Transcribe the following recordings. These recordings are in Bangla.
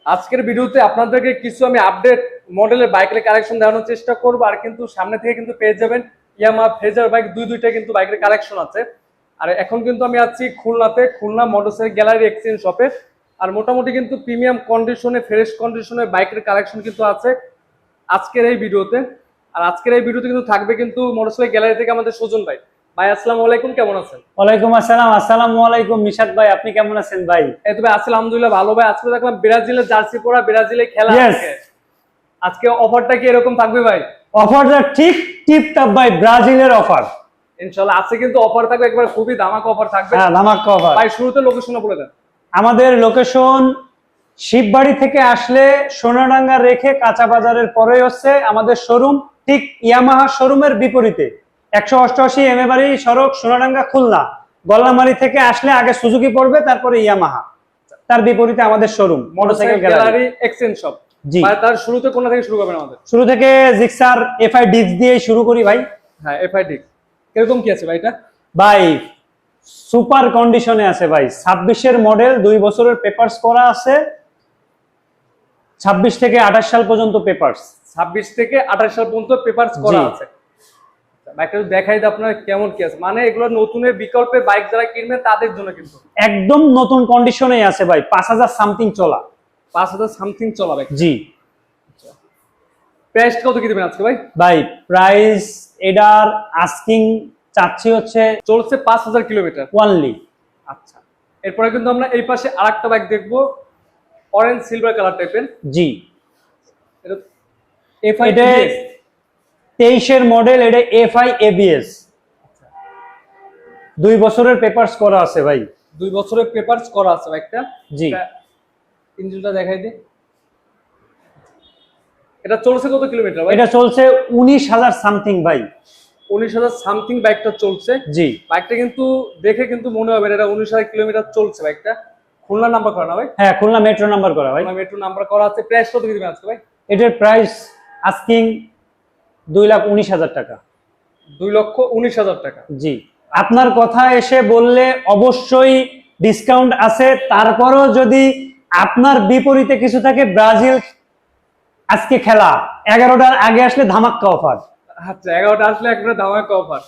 আজকের ভিডিওতে আপনাদেরকে কিছু আমি আপডেট মডেলের বাইকের কালেকশন দেখানোর চেষ্টা করবো। আর কিন্তু সামনে থেকে কিন্তু পেয়ে যাবেন ইয়ামাহা ফেজার বাইক, দুইটা কিন্তু বাইকের কালেকশন আছে। আর এখন কিন্তু আমি আছি খুলনাতে, খুলনা মোটরসাইকেল গ্যালারি এক্সচেঞ্জ শপে। আর মোটামুটি কিন্তু প্রিমিয়াম কন্ডিশনে, ফ্রেশ কন্ডিশনে বাইকের কালেকশন কিন্তু আছে আজকের এই ভিডিওতে। আর আজকের এই ভিডিওতে কিন্তু থাকবে কিন্তু মোটরসাইকেল গ্যালারি থেকে আমাদের সুজন ভাই। ভাই আসসালামু আলাইকুম, কেমন আছেন? ওয়ালাইকুম আসসালাম। আসসালামু আলাইকুম নিশাত ভাই, আপনি কেমন আছেন ভাই? এই তো ভাই আছি আলহামদুলিল্লাহ ভালো ভাই। আজকে দেখলাম ব্রাজিলের জার্সি পরা, ব্রাজিলে খেলা আছে। আজকে অফারটা কি এরকম থাকবে ভাই? অফারটা ঠিক টিপ টপ ভাই, ব্রাজিলের অফার ইনশাআল্লাহ আছে, কিন্তু অফার থাকবে একবার খুবই ধামাকা অফার থাকবে। হ্যাঁ, ধামাকা অফার। ভাই শুরুতে লোকেশনটা বলে দেন। আমাদের লোকেশন শিববাড়ি থেকে আসলে সোনাডাঙ্গা রেখে কাঁচা বাজারের পরে হচ্ছে আমাদের শোরুম, ঠিক ইয়ামাহা শোরুমের বিপরীতে 188 এম এ বাড়ি সড়ক, সোনাডাঙ্গা, খুলনা। গল্লামারি থেকে আসলে আগে সুজুকি পড়বে, তারপরে ইয়ামাহা, তার বিপরীতে আমাদের showroom motorcycle gallery exchange shop. জি। ভাই তার শুরুতে কোন থেকে শুরু করবেন আমাদের? শুরু থেকে জিক্সার এফআই ডিস্ক দিয়ে শুরু করি ভাই। হ্যাঁ, এফআইডি কিরকম কি আছে ভাই এটা? ভাই সুপার কন্ডিশনে আছে ভাই, 26-এর মডেল, 2 বছরের পেপারস করা আছে, 26 থেকে 28 সাল পর্যন্ত পেপারস। 26 থেকে 28 সাল পর্যন্ত পেপারস করা আছে। বাইকটা দেখাই দিই আপনার কেমন কি আছে, মানে এগুলো নতুনের বিকল্পে বাইক যারা কিনবে তাদের জন্য কিন্তু একদম নতুন কন্ডিশনে আছে ভাই, 5000 সামথিং চলা। 5000 সামথিং চলা বাইক। জি। প্রাইস কত কি দিবেন আজকে ভাই? ভাই প্রাইস এটার আস্কিং চাচ্ছি হচ্ছে চলছে 5000 কিলোমিটার ওয়ানলি। আচ্ছা, এরপরে কিন্তু আমরা এই পাশে আরেকটা বাইক দেখবো, অরেঞ্জ সিলভার কালার টাইপের। জি। এটা এফআই এটা 23-এর মডেল, এটা এফআই এবিএস, 2 বছরের পেপারস করা আছে ভাই। 2 বছরের পেপারস করা আছে বাইকটা। জি। ইঞ্জিনটা দেখাই দিই। এটা চলছে কত কিলোমিটার ভাই? এটা চলছে 19,000 সামথিং ভাই। 19,000 সামথিং বাইকটা চলছে। জি। বাইকটা কিন্তু দেখে কিন্তু মনে হবে এটা 19,000 কিলোমিটার চলছে বাইকটা। খুলনা নাম্বার করা না ভাই? হ্যাঁ, খুলনা মেট্রো নাম্বার করা ভাই। খুলনা মেট্রো নাম্বার করা আছে। প্রাইস কত কি দিবেন আজকে ভাই? এটার প্রাইস আস্কিং 2,19,000 টাকা। 2,19,000 টাকা। জি। আপনার কথা এসে বললে অবশ্যই ডিসকাউন্ট আছে, তারপরও যদি আপনার বিপরীতে কিছু থাকে, ব্রাজিল আজকে খেলা 11টার আগে আসলে ধামাক্কা অফার। আচ্ছা, 11টা আসলে একবারে ধামাকা অফার।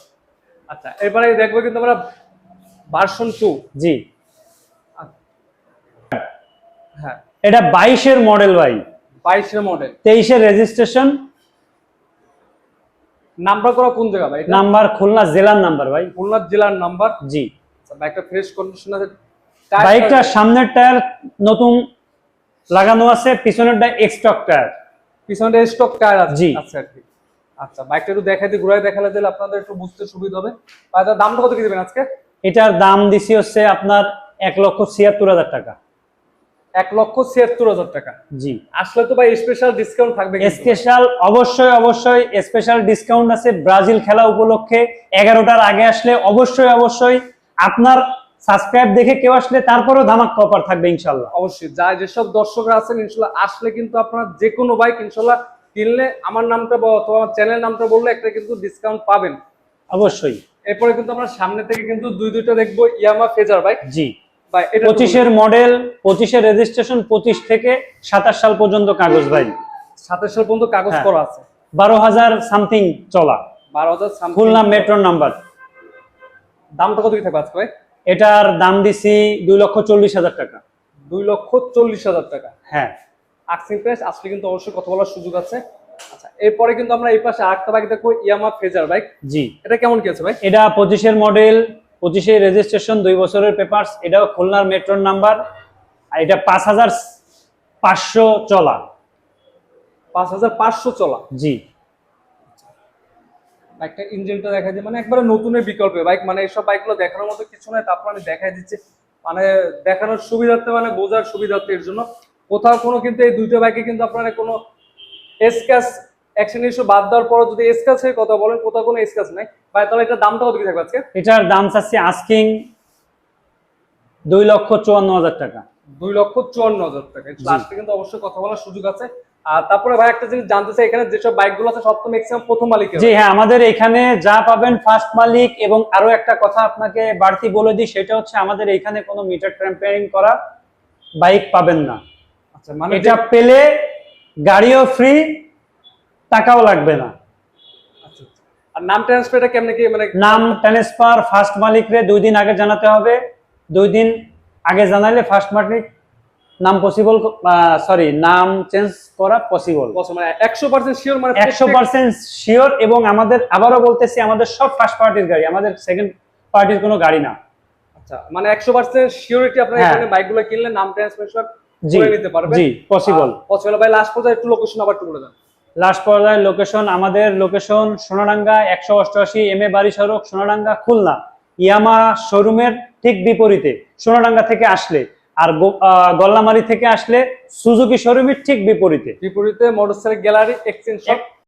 আচ্ছা, এরপরে দেখবো কিন্তু আমরা ভার্সন 2। জি। হ্যাঁ, এটা 22-এর মডেল ভাই, 22 এর মডেল, 23-এর রেজিস্ট্রেশন। নাম্বার করা কোন জায়গা ভাই? নাম্বার খুলনা জেলার নাম্বার ভাই। খুলনা জেলার নাম্বার। জি। আচ্ছা, বাইকটা ফ্রেশ কন্ডিশন আছে। বাইকটা সামনের টায়ার নতুন লাগানো আছে, পিছনের টায়ার এক্সটক টায়ার। পিছনে স্টক টায়ার আছে। জি। আচ্ছা ঠিক। আচ্ছা, বাইকটা একটু দেখাই দিই, ঘুরাই দেখালে দিলে আপনাদের একটু বুঝতে সুবিধা হবে। আর এটার দামটা কত কি দিবেন আজকে? এটার দাম দিছি হচ্ছে আপনার 1,76,000 টাকা। 1,76,000 টাকা। জি। আসলে তো ভাই স্পেশাল ডিসকাউন্ট থাকবে কিন্তু। স্পেশাল অবশ্যই স্পেশাল ডিসকাউন্ট আছে ব্রাজিল খেলা উপলক্ষে। 11টার আগে আসলে অবশ্যই আপনার সাবস্ক্রাইব দেখে কেউ আসলে তারপরেও ধামাক্কা অফার থাকবে ইনশাআল্লাহ। অবশ্যই যা যেসব দর্শকরা আছেন ইনশাআল্লাহ আসলে কিন্তু আপনারা যে কোনো বাইক ইনশাআল্লাহ কিনলে আমার নামটা বা অথবা আমার চ্যানেল নামটা বললে একটা কিন্তু ডিসকাউন্ট পাবেন অবশ্যই। এরপরে কিন্তু আমরা সামনে থেকে কিন্তু দুইটা দেখবো ইয়ামাহা ফেজার বাইক। জি। ভাই এটা 25-এর মডেল, 25-এর রেজিস্ট্রেশন, 25 থেকে 27 সাল পর্যন্ত কাগজ ভাই। 27 সাল পর্যন্ত কাগজ হ্যাঁ। করা আছে। 12,000 সামথিং চলা। 12,000 সামথিং। Khulna metro number. দামটা কত কি থাকবে আজকে ভাই? এটার দাম দিছি 2,40,000 টাকা। 2,40,000 টাকা। হ্যাঁ। আস্কিং প্রাইস আসলে কিন্তু অবশ্যই কথা বলার সুযোগ আছে। আচ্ছা, এরপরে কিন্তু আমরা এই পাশে আরেকটা বাইক দেখবো, ইয়ামাহা ফেজার বাইক। জি। এটা কেমন কি আছে ভাই? এটা 25-এর মডেল, 25-এর রেজিস্ট্রেশন, 2 বছরের পেপারস। এটাও খুলনার মেট্রোর নাম্বার। আর এটা 5,500 চলা। 5,500 চলা। জি। বাইকটা ইঞ্জিনটা দেখাই দিই, মানে একবারে নতুনের বিকল্পে বাইক, মানে এইসব বাইকগুলো দেখানোর মতো কিছু নয়, তারপর আমি দেখাই দিচ্ছি মানে দেখানোর সুবিধার্থে, মানে বোঝার সুবিধার্থে। এর জন্য কোথাও কোনো কিন্তু এই দুইটা বাইকে কিন্তু আপনারা কোনো স্ক্র্যাচ অ্যাক্সিডেন্ট ইস্যু বাদ দেওয়ার পর যদি স্ক্র্যাচের কথা বলেন, কোথাও কোনো স্ক্র্যাচ নাই ভাই, তাহলে এটার দামটা কত কি থাকবে আজকে? এটার দাম চাচ্ছি আস্কিং 2,54,000 টাকা। 2,54,000 টাকা। লাস্টে কিন্তু অবশ্যই কথা বলার সুযোগ আছে। আর তারপরে ভাই একটা জিনিস জানতে চাই, এখানে যেসব বাইকগুলো আছে সব তো ম্যাক্সিমাম প্রথম মালিকের। জি হ্যাঁ, আমাদের এখানে যা পাবেন ফার্স্ট মালিক। এবং আরো একটা কথা আপনাকে বাড়তি বলে দিই, সেটা হচ্ছে আমাদের এখানে কোনো মিটার ট্যাম্পারিং করা বাইক পাবেন না। আচ্ছা মানে এটা পেলে গাড়িও ফ্রি, টাকাও লাগবে না। আচ্ছা, আচ্ছা। আর নাম ট্রান্সফারটা কেমনে কি মানে নাম ট্রান্সফার ফার্স্ট মালিকরে 2 দিন আগে জানাতে হবে। 2 দিন আগে জানাইলে ফার্স্ট মালিক নাম পসিবল, সরি, নাম চেঞ্জ করা পসিবল। মানে 100% শিওর, মানে 100% শিওর। এবং আমাদের আবারও বলতেছি, আমাদের সব ফার্স্ট পার্টির গাড়ি, আমাদের সেকেন্ড পার্টির কোনো গাড়ি না। আচ্ছা মানে 100% সিওরিটি আপনারা হ্যাঁ। এখানে বাইকগুলো কিনলে নাম ট্রান্সফার জি করে নিতে পারবেন। জি পসিবল। পসিবল ভাই। লাস্ট পর্যায়ে একটু লোকেশন আবার একটু বলে দেন। লাস্ট পর্যায়ে লোকেশন, আমাদের লোকেশন সোনাডাঙ্গা 188 এম এ বাড়ি সড়ক, সোনাডাঙ্গা খুলনা, ইয়ামা শোরুমের ঠিক বিপরীতে। সোনাডাঙ্গা থেকে আসলে আর গল্লামারি থেকে আসলে সুজুকি শোরুমের ঠিক বিপরীতে। বিপরীতে মোটরসাইকেল গ্যালারি এক্সচেঞ্জ শপ।